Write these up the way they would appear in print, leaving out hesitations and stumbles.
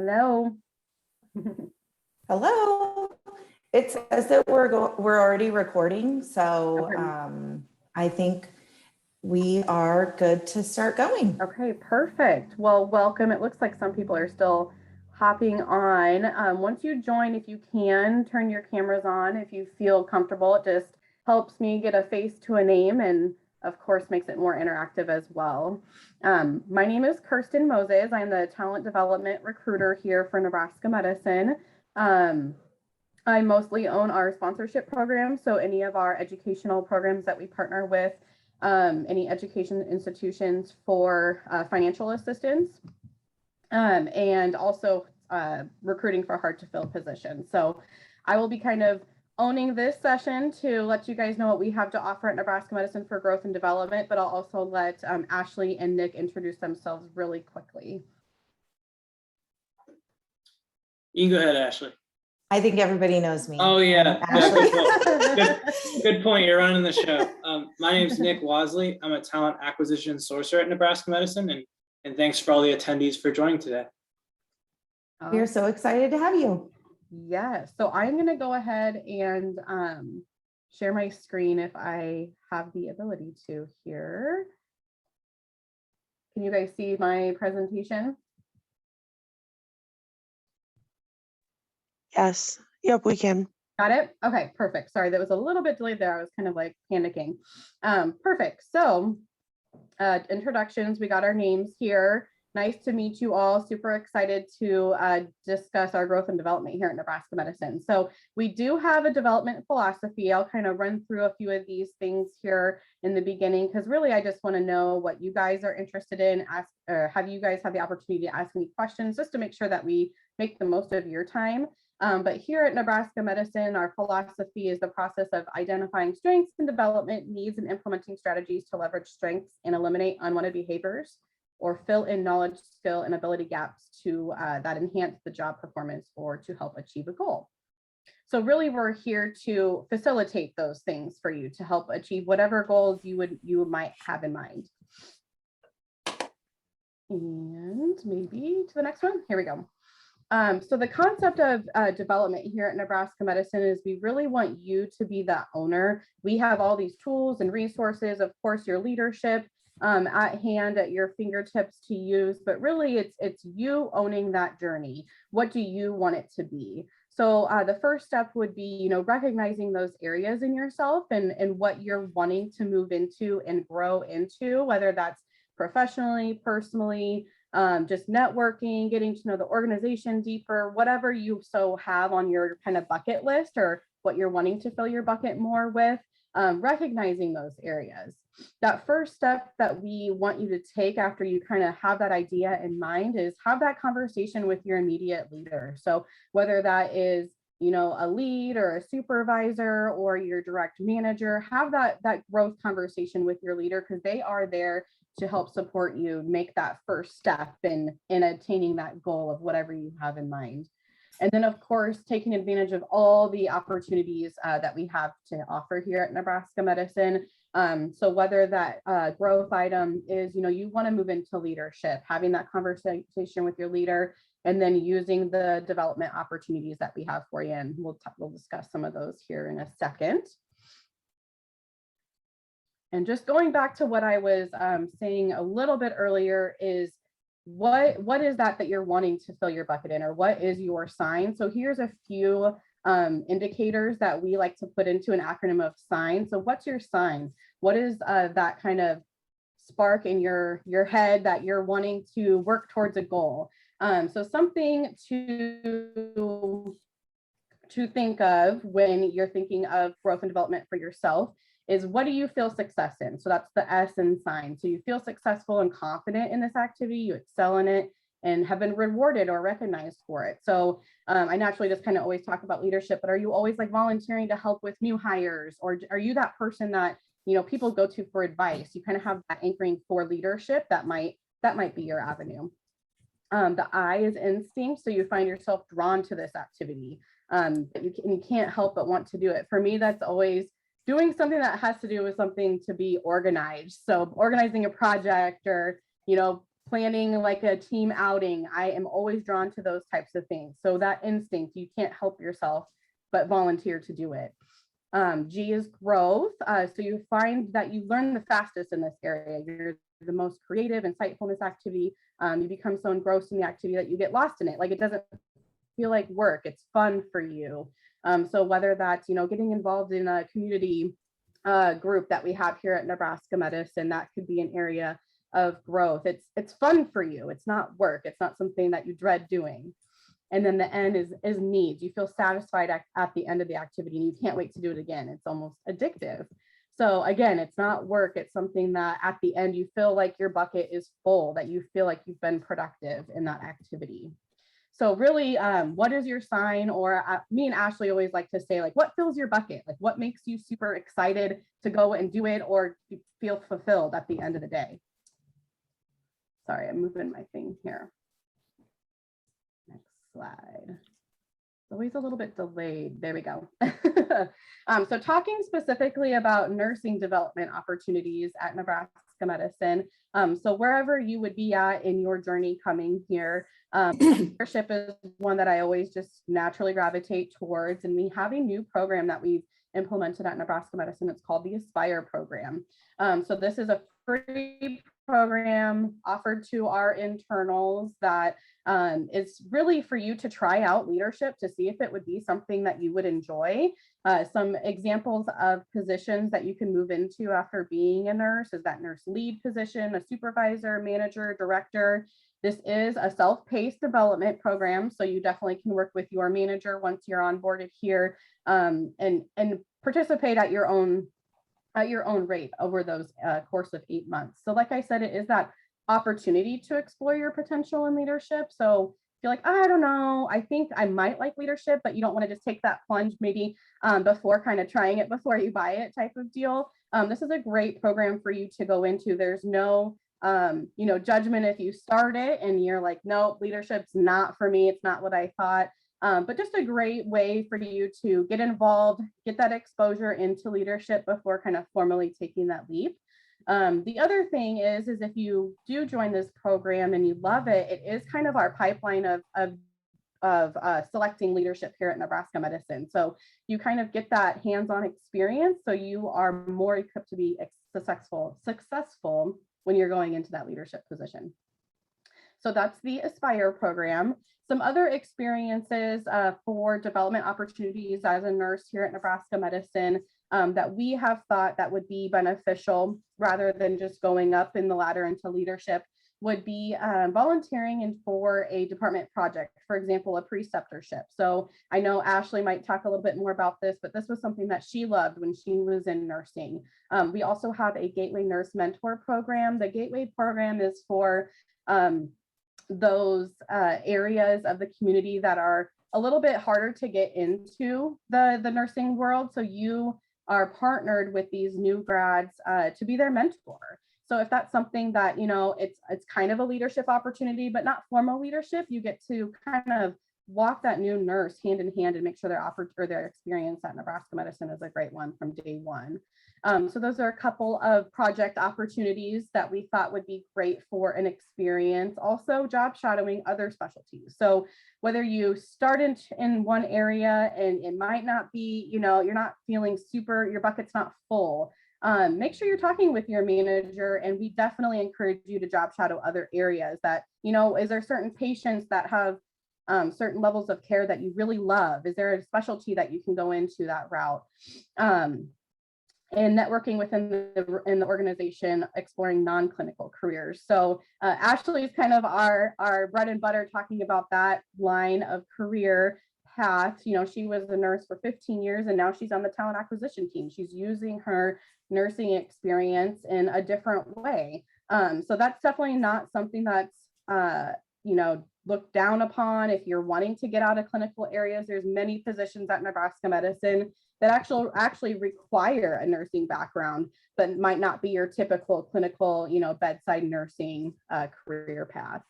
Hello. Hello. It says that we're already recording, so I think we are good to start going. Okay, perfect. Well, welcome. It looks like some people are still hopping on. Once you join, if you can, turn your cameras on if you feel comfortable. It just helps me get a face to a name and, of course, makes it more interactive as well. My name is Kirsten Moses. I'm the talent development recruiter here for Nebraska Medicine. I mostly own our sponsorship program, so any of our educational programs that we partner with, any education institutions for financial assistance, and also recruiting for hard to fill positions. So I will be kind of owning this session to let you guys know what we have to offer at Nebraska Medicine for growth and development, but I'll also let Ashley and Nick introduce themselves really quickly. You can go ahead, Ashley. I think everybody knows me. Oh yeah, Ashley. good point. You're running the show. My name is Nick Wasley. I'm a talent acquisition sourcer at Nebraska Medicine, and thanks for all the attendees for joining today. We're so excited to have you. Yes, so I'm going to go ahead and share my screen if I have the ability to here. Can you guys see my presentation? Yes. Yep, we can. Got it? Okay, perfect. Sorry, that was a little bit delayed there. I was kind of like panicking. Perfect. So introductions, we got our names here. Nice to meet you all. Super excited to discuss our growth and development here at Nebraska Medicine. So we do have a development philosophy. I'll kind of run through a few of these things here in the beginning, because really I just want to know what you guys are interested in, have you guys have the opportunity to ask any questions just to make sure that we make the most of your time. But here at Nebraska Medicine, our philosophy is the process of identifying strengths and development needs and implementing strategies to leverage strengths and eliminate unwanted behaviors or fill in knowledge, skill, and ability gaps to that enhance the job performance or to help achieve a goal. So really, we're here to facilitate those things for you to help achieve whatever goals you might have in mind. And maybe to the next one. Here we go. So the concept of development here at Nebraska Medicine is we really want you to be the owner. We have all these tools and resources, of course, your leadership at hand at your fingertips to use, but really it's you owning that journey. What do you want it to be? So the first step would be, recognizing those areas in yourself and what you're wanting to move into and grow into, whether that's professionally, personally, just networking, getting to know the organization deeper, whatever you so have on your kind of bucket list or what you're wanting to fill your bucket more with, recognizing those areas. That first step that we want you to take after you kind of have that idea in mind is have that conversation with your immediate leader. So whether that is, a lead or a supervisor or your direct manager, have that growth conversation with your leader, because they are there to help support you make that first step in attaining that goal of whatever you have in mind. And then, of course, taking advantage of all the opportunities that we have to offer here at Nebraska Medicine. So whether that growth item is, you want to move into leadership, having that conversation with your leader, and then using the development opportunities that we have for you. And we'll discuss some of those here in a second. And just going back to what I was saying a little bit earlier is what is that you're wanting to fill your bucket in, or what is your sign? So here's a few indicators that we like to put into an acronym of SIGN. So what's your sign? What is that kind of spark in your head that you're wanting to work towards a goal? So something to think of when you're thinking of growth and development for yourself is, what do you feel success in? So that's the S in sign. So you feel successful and confident in this activity, you excel in it and have been rewarded or recognized for it. So I naturally just kind of always talk about leadership, but are you always like volunteering to help with new hires? Or are you that person that, people go to for advice? You kind of have that anchoring for leadership that might be your avenue. The I is instinct. So you find yourself drawn to this activity. You can't help but want to do it. For me, that's always doing something that has to do with something to be organized. So organizing a project or, planning like a team outing. I am always drawn to those types of things. So that instinct, you can't help yourself but volunteer to do it. G is growth. So you find that you learn the fastest in this area. You're the most creative, insightful in this activity. You become so engrossed in the activity that you get lost in it. Like it doesn't feel like work, it's fun for you. So whether that's, getting involved in a community group that we have here at Nebraska Medicine, that could be an area of growth. It's fun for you. It's not work. It's not something that you dread doing. And then the N is needs. You feel satisfied at the end of the activity and you can't wait to do it again. It's almost addictive. So again, it's not work. It's something that at the end you feel like your bucket is full, that you feel like you've been productive in that activity. So really, what is your sign? Or me and Ashley always like to say, like, what fills your bucket? Like, what makes you super excited to go and do it or feel fulfilled at the end of the day? Sorry, I'm moving my thing here. Next slide. It's always a little bit delayed. There we go. So talking specifically about nursing development opportunities at Nebraska Medicine. So wherever you would be at in your journey coming here, leadership is one that I always just naturally gravitate towards. And we have a new program that we've implemented at Nebraska Medicine. It's called the Aspire program. So this is a free program offered to our internals that is really for you to try out leadership to see if it would be something that you would enjoy. Some examples of positions that you can move into after being a nurse is that nurse lead position, a supervisor, manager, director. This is a self-paced development program, so you definitely can work with your manager once you're onboarded here and participate at your own rate over those course of 8 months. So like I said, it is that opportunity to explore your potential in leadership. So if you're like, I don't know, I think I might like leadership, but you don't want to just take that plunge maybe before kind of trying it before you buy it type of deal. This is a great program for you to go into. There's no judgment if you start it and you're like, no, leadership's not for me. It's not what I thought. But just a great way for you to get involved, get that exposure into leadership before kind of formally taking that leap. The other thing is if you do join this program and you love it, it is kind of our pipeline of selecting leadership here at Nebraska Medicine. So you kind of get that hands-on experience, so you are more equipped to be successful when you're going into that leadership position. So that's the Aspire program. Some other experiences for development opportunities as a nurse here at Nebraska Medicine that we have thought that would be beneficial rather than just going up in the ladder into leadership would be volunteering for a department project, for example, a preceptorship. So I know Ashley might talk a little bit more about this, but this was something that she loved when she was in nursing. We also have a Gateway Nurse Mentor program. The Gateway program is for those areas of the community that are a little bit harder to get into the nursing world. So you are partnered with these new grads to be their mentor. So if that's something that, it's kind of a leadership opportunity, but not formal leadership, you get to kind of walk that new nurse hand in hand and make sure their experience at Nebraska Medicine is a great one from day one. So those are a couple of project opportunities that we thought would be great for an experience. Also job shadowing other specialties. So whether you start in one area and it might not be, you're not feeling your bucket's not full. Make sure you're talking with your manager, and we definitely encourage you to job shadow other areas that, is there certain patients that have certain levels of care that you really love? Is there a specialty that you can go into that route? And networking within the organization, exploring non-clinical careers. So Ashley is kind of our bread and butter, talking about that line of career path. She was a nurse for 15 years and now she's on the talent acquisition team. She's using her nursing experience in a different way. So that's definitely not something that's looked down upon. If you're wanting to get out of clinical areas, there's many positions at Nebraska Medicine that actually require a nursing background, but might not be your typical clinical, bedside nursing career path.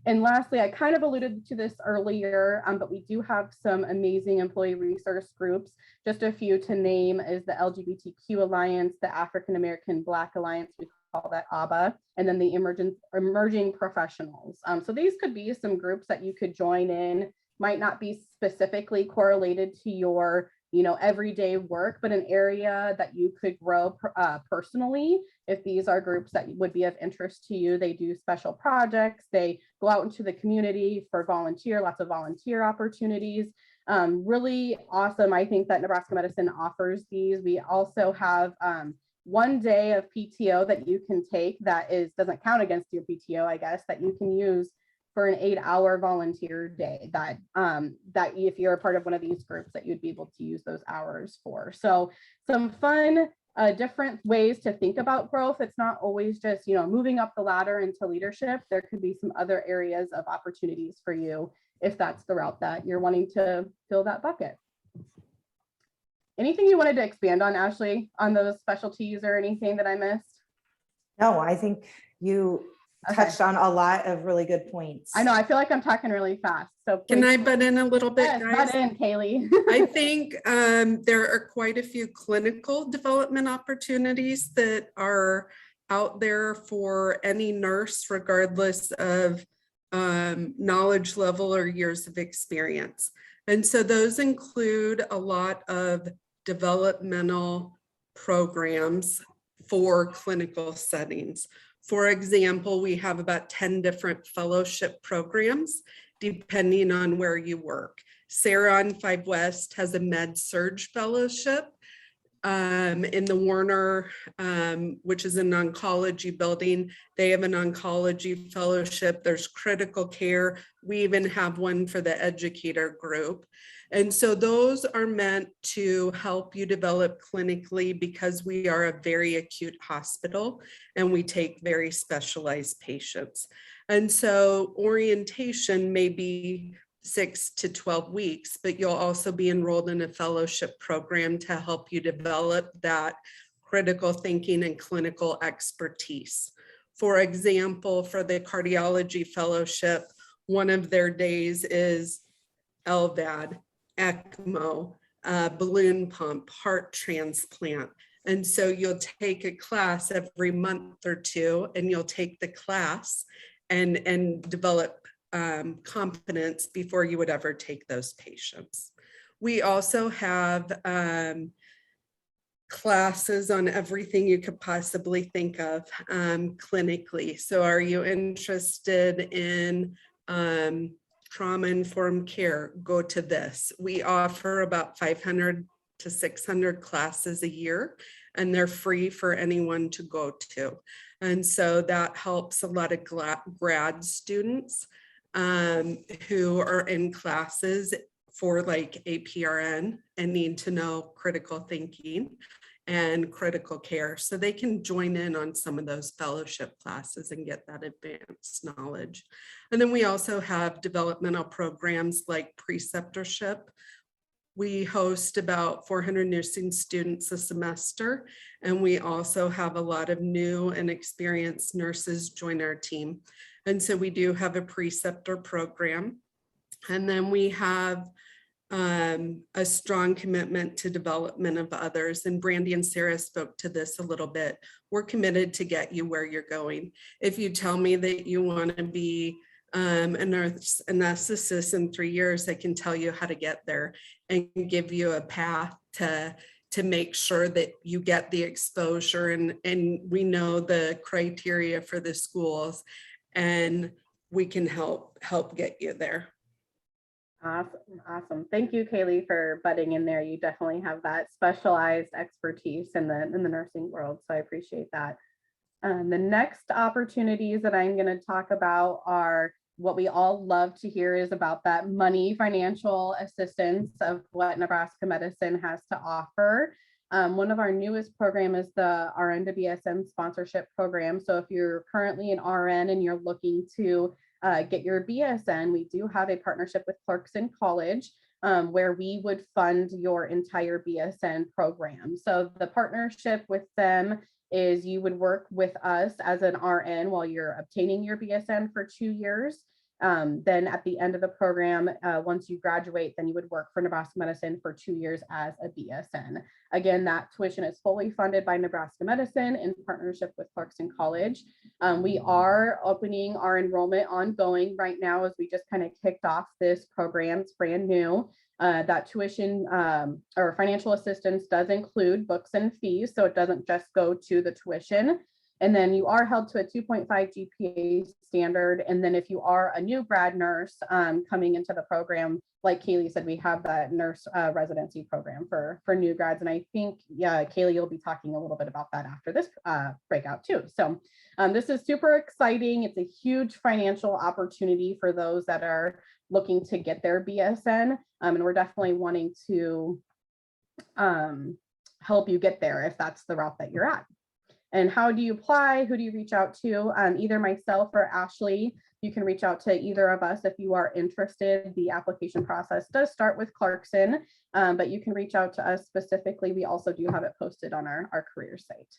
And lastly, I kind of alluded to this earlier, but we do have some amazing employee resource groups. Just a few to name is the LGBTQ Alliance, the African American Black Alliance, we call that ABA, and then the emerging professionals. So these could be some groups that you could join in, might not be specifically correlated to your everyday work, but an area that you could grow personally. If these are groups that would be of interest to you, they do special projects, they go out into the community for lots of volunteer opportunities. Really awesome. I think that Nebraska Medicine offers these. We also have 1 day of PTO that you can take that doesn't count against your PTO, I guess, that you can use for an 8-hour volunteer day that if you're a part of one of these groups that you'd be able to use those hours for. So some fun, different ways to think about growth. It's not always just, moving up the ladder into leadership. There could be some other areas of opportunities for you if that's the route that you're wanting to fill that bucket. Anything you wanted to expand on, Ashley, on those specialties or anything that I missed? No, I think you touched on a lot of really good points. I know, I feel like I'm talking really fast. So Can I butt in a little bit, yes, guys? butt in, Kaylee. I think there are quite a few clinical development opportunities that are out there for any nurse, regardless of knowledge level or years of experience. And so those include a lot of developmental programs for clinical settings. For example, we have about 10 different fellowship programs, depending on where you work. Sarah on 5 West has a Med-Surg fellowship. In the Warner, which is an oncology building, they have an oncology fellowship. There's critical care. We even have one for the educator group. And so those are meant to help you develop clinically, because we are a very acute hospital and we take very specialized patients. And so orientation may be 6 to 12 weeks, but you'll also be enrolled in a fellowship program to help you develop that critical thinking and clinical expertise. For example, for the cardiology fellowship, one of their days is LVAD, ECMO, balloon pump, heart transplant. And so you'll take a class every month or two, and you'll take the class and develop competence before you would ever take those patients. We also have classes on everything you could possibly think of clinically. So are you interested in trauma-informed care? Go to this. We offer about 500 to 600 classes a year, and they're free for anyone to go to. And so that helps a lot of grad students who are in classes for like APRN and need to know critical thinking and critical care. So they can join in on some of those fellowship classes and get that advanced knowledge. And then we also have developmental programs like preceptorship. We host about 400 nursing students a semester, and we also have a lot of new and experienced nurses join our team. And so we do have a preceptor program. And then we have a strong commitment to development of others. And Brandy and Sarah spoke to this a little bit. We're committed to get you where you're going. If you tell me that you want to be a nurse anesthetist in 3 years, I can tell you how to get there and give you a path to make sure that you get the exposure, and we know the criteria for the schools, and we can help get you there. Awesome. Thank you, Kaylee, for butting in there. You definitely have that specialized expertise in the nursing world, so I appreciate that. The next opportunities that I'm going to talk about are what we all love to hear is about that financial assistance of what Nebraska Medicine has to offer. One of our newest program is the RN to BSN sponsorship program. So if you're currently an RN and you're looking to get your BSN, we do have a partnership with Clarkson College where we would fund your entire BSN program. So the partnership with them is you would work with us as an RN while you're obtaining your BSN for 2 years. Then at the end of the program, once you graduate, then you would work for Nebraska Medicine for 2 years as a BSN. Again, that tuition is fully funded by Nebraska Medicine in partnership with Clarkson College. We are opening our enrollment ongoing right now as we just kind of kicked off this program. It's brand new. That tuition or financial assistance does include books and fees, so it doesn't just go to the tuition. And then you are held to a 2.5 GPA standard. And then if you are a new grad nurse coming into the program, like Kaylee said, we have that nurse residency program for new grads. And I think, yeah, Kaylee, you'll be talking a little bit about that after this breakout too. So this is super exciting. It's a huge financial opportunity for those that are looking to get their BSN. And we're definitely wanting to help you get there if that's the route that you're at. And how do you apply? Who do you reach out to? Either myself or Ashley. You can reach out to either of us if you are interested. The application process does start with Clarkson, but you can reach out to us specifically. We also do have it posted on our career site.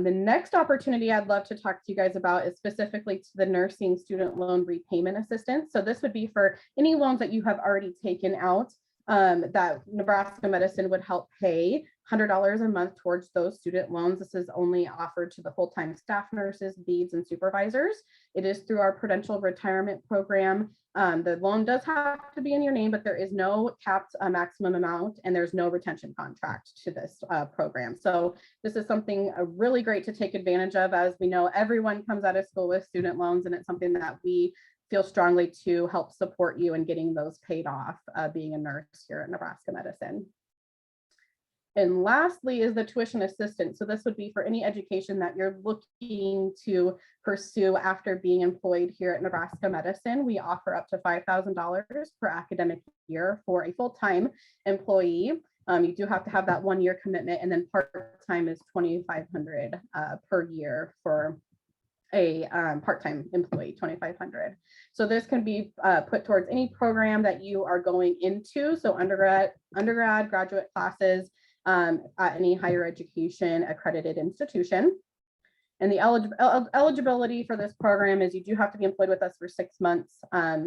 The next opportunity I'd love to talk to you guys about is specifically to the nursing student loan repayment assistance. So this would be for any loans that you have already taken out that Nebraska Medicine would help pay $100 a month towards those student loans. This is only offered to the full-time staff nurses, leads, and supervisors. It is through our Prudential Retirement Program. The loan does have to be in your name, but there is no capped maximum amount, and there's no retention contract to this program. So this is something really great to take advantage of. As we know, everyone comes out of school with student loans, and it's something that we feel strongly to help support you in getting those paid off, being a nurse here at Nebraska Medicine. And lastly is the tuition assistance. So this would be for any education that you're looking to pursue after being employed here at Nebraska Medicine. We offer up to $5,000 per academic year for a full-time employee. You do have to have that 1-year commitment, and then part-time is $2,500 per year for a part-time employee, $2,500. So this can be put towards any program that you are going into. So undergrad, graduate classes, at any higher education accredited institution. And the eligibility for this program is you do have to be employed with us for 6 months,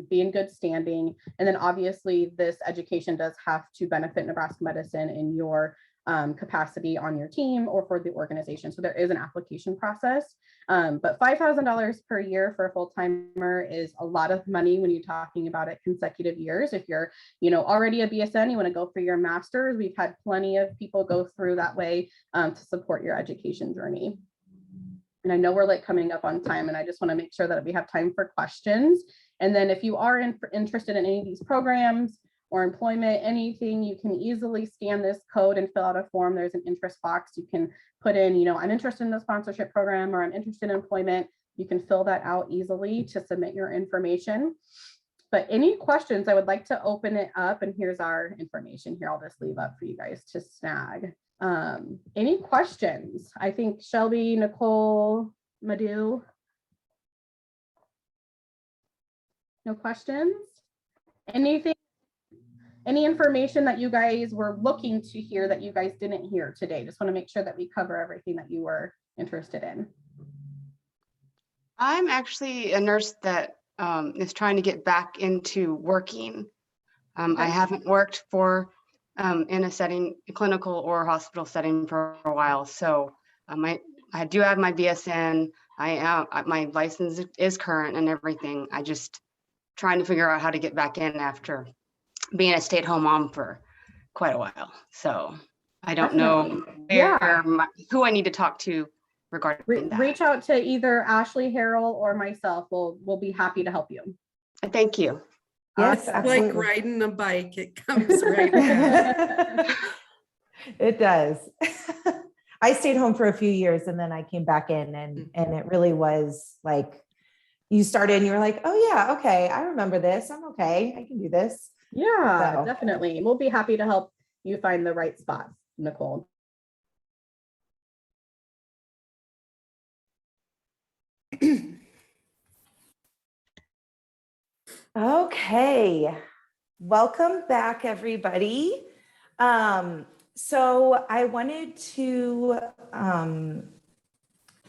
be in good standing. And then obviously this education does have to benefit Nebraska Medicine in your capacity on your team or for the organization. So there is an application process, but $5,000 per year for a full-timer is a lot of money when you're talking about it consecutive years. If you're, already a BSN, you want to go for your master's. We've had plenty of people go through that way to support your education journey. And I know we're coming up on time, and I just want to make sure that we have time for questions. And then if you are interested in any of these programs or employment, anything, you can easily scan this code and fill out a form. There's an interest box. You can put in, I'm interested in the sponsorship program, or I'm interested in employment. You can fill that out easily to submit your information. But any questions, I would like to open it up, and here's our information here. I'll just leave up for you guys to snag. Any questions? I think Shelby, Nicole, Madhu. No questions? Anything? Any information that you guys were looking to hear that you guys didn't hear today? Just want to make sure that we cover everything that you were interested in. I'm actually a nurse that is trying to get back into working. I haven't worked in a clinical or hospital setting for a while. So I do have my BSN. My license is current and everything. I just trying to figure out how to get back in after being a stay-at-home mom for quite a while. So I don't know who I need to talk to regarding that. Reach out to either Ashley Harrell or myself. We'll be happy to help you. Thank you. Yes, absolutely. Like riding a bike, it comes right. It does. I stayed home for a few years and then I came back in, and it really was like you started and you were like, oh yeah, okay, I remember this. I'm okay. I can do this. Yeah, So. definitely. We'll be happy to help you find the right spot, Nicole. Okay, welcome back, everybody. So I wanted to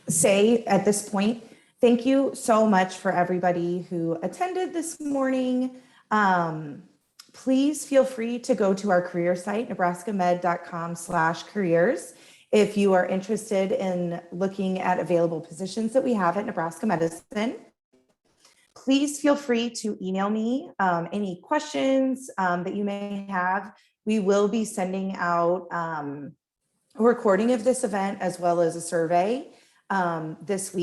say at this point Thank you so much for everybody who attended this morning. Please feel free to go to our career site, nebraskamed.com/careers. If you are interested in looking at available positions that we have at Nebraska Medicine, please feel free to email me any questions that you may have. We will be sending out a recording of this event as well as a survey this week.